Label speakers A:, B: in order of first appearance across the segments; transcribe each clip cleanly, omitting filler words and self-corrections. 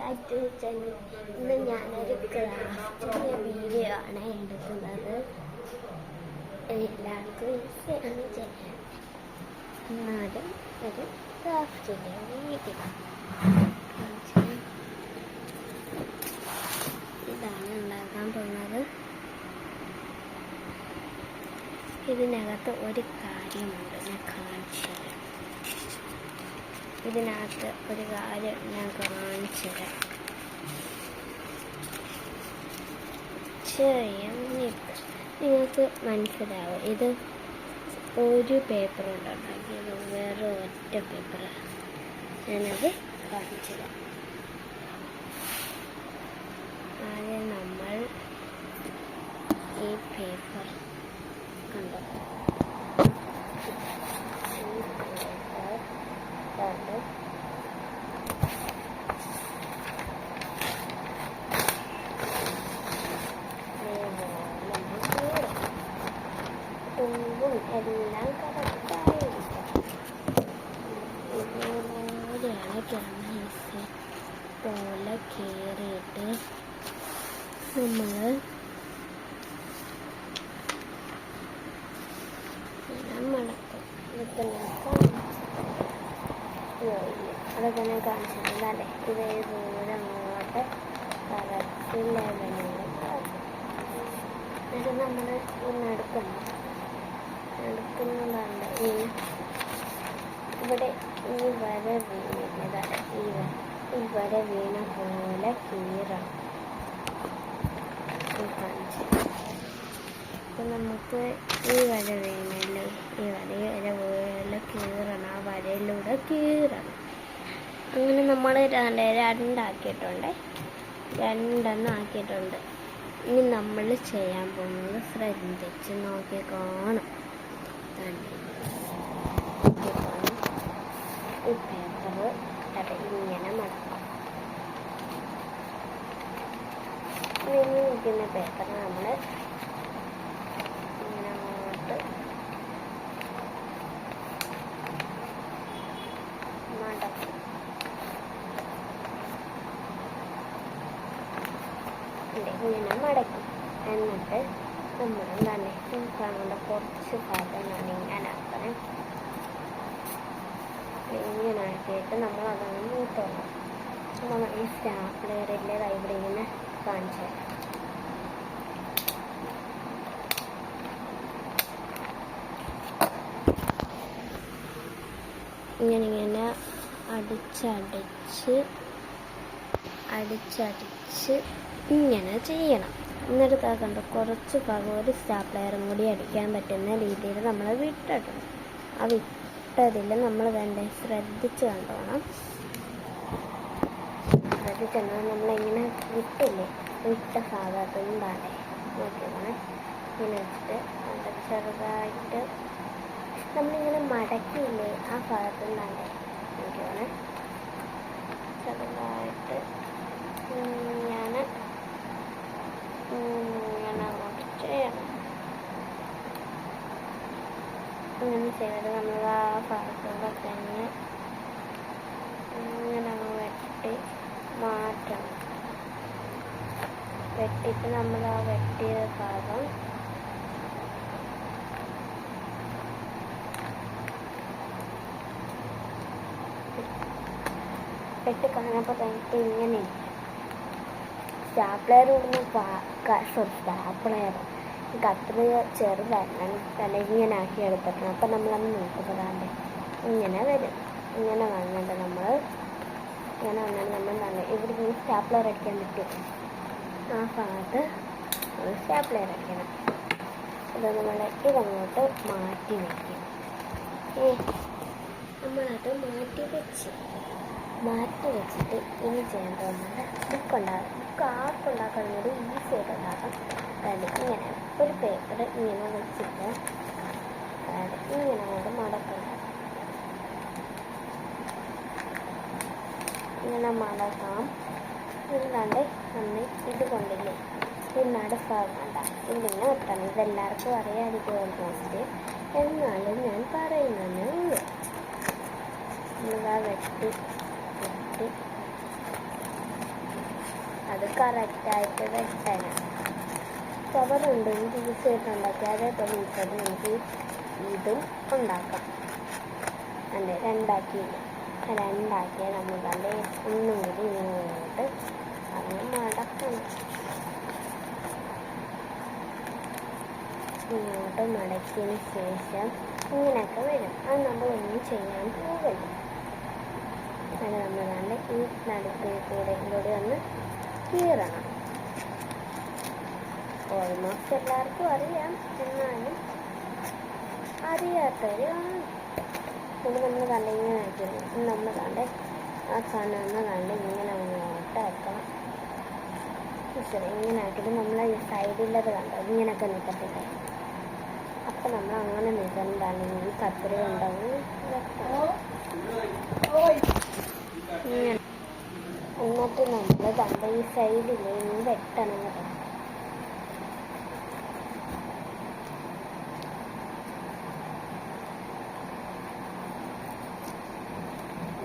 A: ഇന്ന് ഞാനൊരു ക്രാഫ്റ്റിൻ്റെ വീഡിയോ ആണ് എടുക്കുന്നത്. എല്ലാവർക്കും ഈസിയാണ് ചെയ്യാൻ. എന്നാലും ഒരു ക്രാഫ്റ്റിൻ്റെ വീഡിയോ ഇതാണ് ഉണ്ടാക്കാൻ പോകുന്നത്. ഇതിനകത്ത് ഒരു കാര്യമുണ്ട്, ഞാൻ കാണിച്ചു തരാം. ഇതിനകത്ത് ഒരു കാര്യം ഞാൻ കാണിച്ചു തരാം. നിങ്ങൾക്ക് മനസ്സിലാവും. ഇത് ഒരു പേപ്പർ ഉണ്ടാക്കിയത്, വേറെ ഒറ്റ പേപ്പർ. ഞാനത് കാണിച്ചു തരാം. ആദ്യം നമ്മൾ ഈ പേപ്പർ കണ്ടോ, എല്ലാം കറക്റ്റായിരിക്കും. ഇതുപോലെയാണ് ക്യാമറ പോലെ കയറിയിട്ട് നമ്മൾ മടക്കും. അതൊക്കെ ഞാൻ കാണിച്ചിട്ടുണ്ട് അല്ലേ. ഇതേപോലെ അങ്ങോട്ട് കറക്റ്റില്ല ഇത് നമ്മൾ നടക്കുന്നതാണ്. ഇവിടെ ഈ വര വീണതാണ്, ഈ വര വീണ പോലെ കീറണം. അപ്പം നമുക്ക് ഈ വര വീണല്ലേ, ഈ വര പോലെ കീറണം. ആ വരയിലൂടെ കീറണം. അങ്ങനെ നമ്മൾ രണ്ടാക്കിയിട്ടുണ്ട്, രണ്ടെണ്ണം ആക്കിയിട്ടുണ്ട്. ഇനി നമ്മൾ ചെയ്യാൻ പോകുന്നത് ശ്രദ്ധിച്ച് നോക്കി കാണും. ഈ പേപ്പർ ഇങ്ങനെ മടക്കാം. നിൽക്കുന്ന പേപ്പർ നമ്മൾ ഇങ്ങനെ അങ്ങോട്ട് മടക്കും. ഇങ്ങനെ മടക്കും. എന്നിട്ട് നമ്മൾ തന്നെ കാണേണ്ട കുറച്ച് ഭാഗം ഞാൻ ഇങ്ങനെ ആക്കണം. ഇങ്ങനെ ആക്കിയിട്ട് നമ്മൾ അതൊന്ന് മൂത്തോളാം. നമ്മൾ ഈ സ്റ്റാപ്ലെയറിൻ്റെ ഇവിടെ ഇങ്ങനെ കാണിച്ചു തരാം. ഇങ്ങനെ അടിച്ചടിച്ച് ഇങ്ങനെ ചെയ്യണം. എന്നിട്ട് കണ്ടോ, കുറച്ച് ഭാഗം ഒരു സ്റ്റാപ്ലെയറും കൂടി അടിക്കാൻ പറ്റുന്ന രീതിയിൽ നമ്മൾ വിട്ടിട്ടുണ്ട്. ആ വിട്ടതിൽ നമ്മൾ ശ്രദ്ധിച്ച് കണ്ടോണം. ശ്രദ്ധിച്ചെന്നാൽ നമ്മളിങ്ങനെ വിട്ടില്ലേ, വിട്ട ഭാഗത്തുനിന്ന് താഴെ നോക്കിയാണ് ഇങ്ങനെ വെച്ചിട്ട് ചെറുതായിട്ട് നമ്മളിങ്ങനെ മടക്കിയില്ലേ, ആ ഭാഗത്തുനിന്ന് താഴെ നോക്കിയാണ് ചെറുതായിട്ട് ഇങ്ങനെ അങ്ങോട്ട് ചെയ്യണം. അങ്ങനെ ചെയ്തിട്ട് നമ്മൾ ആ ഭാഗത്തുള്ള തന്നെ ഇങ്ങനെ വെട്ടി മാറ്റണം. വെട്ടിയിട്ട് നമ്മൾ ആ വെട്ടിയ ഭാഗം വെട്ടി കാണുമ്പോൾ തന്നെ ഇങ്ങനെ സ്റ്റാപ്ലെയർ ഇടുന്ന സ്റ്റാപ്ലെയർ കത്രി ചെറുതായിരുന്നു, ഇങ്ങനെ ആക്കി എടുത്തിട്ടുണ്ട്. അപ്പം നമ്മളന്ന് നോക്കുന്നതാണ്ട് ഇങ്ങനെ വരും. ഇങ്ങനെ വന്നിട്ട് നമ്മൾ ഇങ്ങനെ വന്നാൽ നമ്മൾ തന്നെ ഇവിടെ നിന്ന് സ്റ്റാപ്ലെയർ അടിക്കാൻ പറ്റും. ആ ഭാഗത്ത് സ്റ്റാപ്ലെയർ അടിക്കണം. അത് നമ്മൾ ഇതങ്ങോട്ട് മാറ്റി വയ്ക്കും. നമ്മളത് മാറ്റി വെച്ചിട്ട് ഇനി ചെയ്യാൻ തോന്നുന്നത് ബുക്ക് ആർക്കുണ്ടാക്കുന്നത് ഈസി ആയിട്ട് ഉണ്ടാക്കാം. അതായത് ഇങ്ങനെ ഒരു പേപ്പർ ഇങ്ങനെ വെച്ചിട്ട് ഇങ്ങനെ അങ്ങോട്ട് മടക്കണം. ഇങ്ങനെ മടക്കാം. ഇല്ലാണ്ട് നമ്മൾ ഇത് കൊണ്ടില്ലേ ഈ നടുഭാഗം ഇതിങ്ങനെ വെട്ടണം. ഇതെല്ലാവർക്കും അറിയാതിരിക്കും ഓൾമോസ്റ്റ്, എന്നാലും ഞാൻ പറയുന്നതേ ഉള്ളൂ. വെട്ടി അത് കറക്റ്റായിട്ട് വെട്ടാനാണ്. കവറുണ്ട് എനിക്ക് ഈസിയായിട്ട് ഉണ്ടാക്കി അതേപോലെ ഈസിയായിട്ട് നമുക്ക് ഇതും ഉണ്ടാക്കാം. അതെ രണ്ടാക്കിയാൽ നമ്മൾ കണ്ട് ഒന്നും കൂടി ഇങ്ങോട്ട് അങ്ങനെ മടക്കണം. ഇങ്ങോട്ട് മടക്കിയതിന് ശേഷം ഇങ്ങനെയൊക്കെ വരും. അത് നമ്മളൊന്നും ചെയ്യാൻ പോകില്ല. അത് നമ്മൾ കണ്ട് ഈ നടുക്കിൽ കൂടെ ഒന്ന് കീറണം. ഓൾമോസ്റ്റ് എല്ലാവർക്കും അറിയാം, എന്നാലും അറിയാത്തവർ ഇത് നമ്മൾ കണ്ട് ഇങ്ങനെ ആക്കിയിരുന്നു. നമ്മൾ കണ്ട് ആ കണ്ണ് കണ്ട് ഇങ്ങനെ അങ്ങോട്ട് ആക്കാം. ശരി, ഇങ്ങനെ ആക്കിയിട്ട് നമ്മൾ ഈ സൈഡിലത് കണ്ടോ ഇങ്ങനെയൊക്കെ നിൽക്കത്തില്ല. അപ്പം നമ്മൾ അങ്ങനെ നിൽക്കുന്നതാണെങ്കിൽ കത്തിരി ഉണ്ടാവും ഇങ്ങനെ. എന്നിട്ട് നമ്മൾ കണ്ട ഈ സൈഡിൽ വെട്ടണം കേട്ടോ.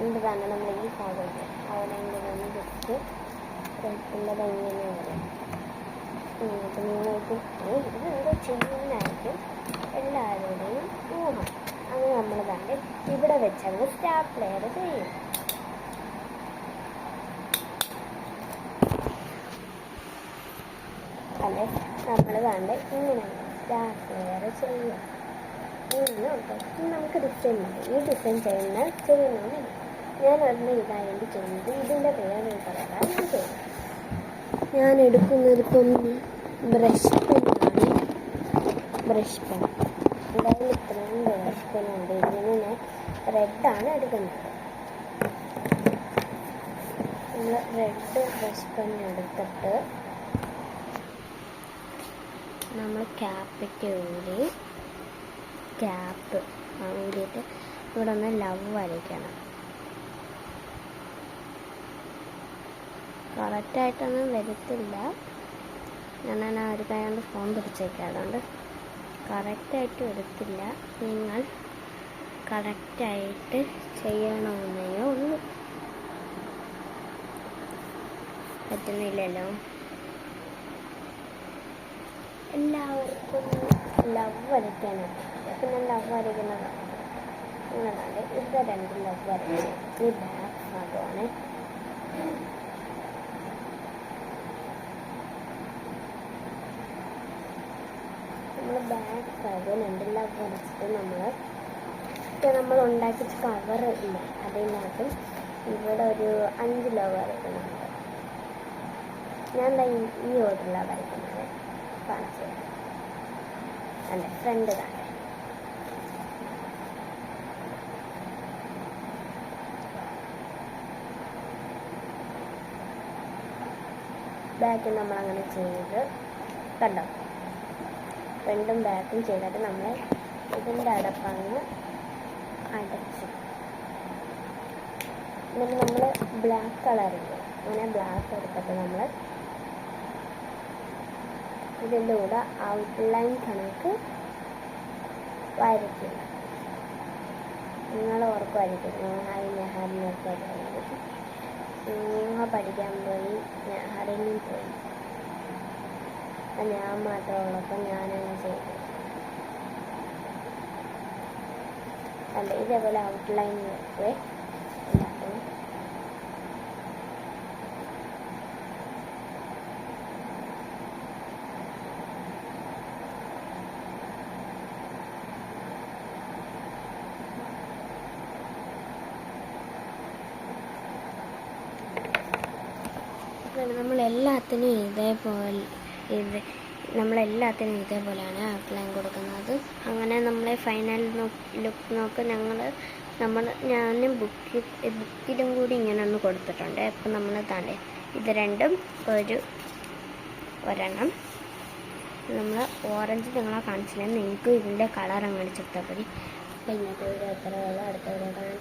A: എന്താണ് നമ്മൾ ഈ ഭാഗത്ത് അവിടെ വന്ന് ജസ്റ്റ് വെട്ടുന്നത് എങ്ങനെ വരും. അപ്പം നിങ്ങൾക്ക് ഇതെന്തോ ചെയ്യുന്നതായിരിക്കും എല്ലാവരുടെയും ഊഹം. അത് നമ്മൾ കണ്ട് ഇവിടെ വെച്ചത് സ്റ്റാപ്ലെയർ ചെയ്യും. അല്ലെ നമ്മൾ കണ്ട് ഇങ്ങനെ സ്റ്റാപ്ലെയർ ചെയ്യും. ഇങ്ങനെ നമുക്ക് ഡിസൈൻ മതി. ഈ ഡിസൈൻ ചെയ്യുന്നതിന് ഞാൻ ഒരെണ്ണം ഇതായിട്ട് ചെയ്യുന്നത്. ഇതിൻ്റെ വേറെ കളറാണ് ഞാൻ ചെയ്യുന്നത്. ഞാൻ എടുക്കുന്നത് ഇപ്പം ബ്രഷ് പെന്നാണ്. ബ്രഷ് പെൻ എന്തായാലും ഇത്രയും ബ്രഷ് പെന്നുണ്ട്. ഇതിന് ഞാൻ റെഡാണ് എടുക്കുന്നത്. നമ്മൾ റെഡ് ബ്രഷ് പെൻ എടുത്തിട്ട് നമ്മൾ ക്യാപ്പിക്ക് ക്യാപ്പ് ഊരിയിട്ട് ഇവിടെ ഒന്ന് ലവ് വരയ്ക്കണം. കറക്റ്റായിട്ടൊന്നും വരത്തില്ല. ഞാൻ ആ ഒരു കൈ കൊണ്ട് ഫോൺ പിടിച്ചേക്കാം, അതുകൊണ്ട് കറക്റ്റായിട്ട് വരത്തില്ല. നിങ്ങൾ കറക്റ്റായിട്ട് ചെയ്യണമെന്നേ ഉള്ളൂ. പറ്റുന്നില്ലല്ലോ. എല്ലാവർക്കും ലവ് വരയ്ക്കാനാണ്. അപ്പം ഞാൻ ലവ് വരയ്ക്കുന്നതാണ്. നിങ്ങളാണ് ഇത് രണ്ട് ലവ് വരയ്ക്കുന്നത്. ഈ ബാക്ക് ഭാഗമാണ്. നമ്മൾ ബാക്ക് ഭാഗം രണ്ട് ലവ് വരച്ചിട്ട് നമ്മൾ ഉണ്ടാക്കിച്ച കവർ ഇല്ല, അതിനകത്ത് ഇവിടെ ഒരു 5 ലവ് വരയ്ക്കുന്നുണ്ട്. ഞാൻ ഈ ഓർഡറിലാണ് വരയ്ക്കുന്നത്. കാണിച്ചു അല്ലേ, ഫ്രണ്ട് കാണേ. ബാക്ക് നമ്മളങ്ങനെ ചെയ്ത് കണ്ടോ. ഫ്രണ്ടും ബാക്കും ചെയ്തിട്ട് നമ്മൾ ഇതിൻ്റെ അടപ്പങ്ങ് അടച്ചു. എന്നിട്ട് നമ്മൾ ബ്ലാക്ക് കളറില്ല, അങ്ങനെ ബ്ലാക്ക് എടുത്തിട്ട് നമ്മൾ ഇതിൻ്റെ കൂടെ ഔട്ട്ലൈൻ കണക്ക് വരയ്ക്കുക. നിങ്ങൾ ഓർക്കുമായിരിക്കും നെഹാറിനൊക്കെ നിങ്ങൾ പഠിക്കാൻ പോയി, നെഹാറിനും പോയി. ഞാൻ മാത്രമുള്ളപ്പോൾ ഞാനങ്ങനെ ചെയ്തു. അല്ല, ഇതേപോലെ ഔട്ട്ലൈൻ വെക്കുവേ എല്ലാത്തിനും. നമ്മളെല്ലാത്തിനും ഇതേപോലെയാണ് ഔട്ട്ലൈൻ കൊടുക്കുന്നത്. അങ്ങനെ നമ്മളെ ഫൈനൽ ലുക്ക് നോക്ക് ഞാനും ബുക്കിലും കൂടി ഇങ്ങനെ ഒന്ന് കൊടുത്തിട്ടുണ്ട്. അപ്പം നമ്മൾ താണ്ടേ ഇത് രണ്ടും ഒരെണ്ണം നമ്മൾ ഓറഞ്ച് നിങ്ങളെ കാണിച്ചില്ല. നിങ്ങൾക്ക് ഇതിൻ്റെ കളർ അങ്ങനെ ചെറുത്താൽ മതി. അപ്പം ഇന്നത്തെ വീഡിയോ എത്ര അടുത്ത വീഡിയോ കാണാൻ.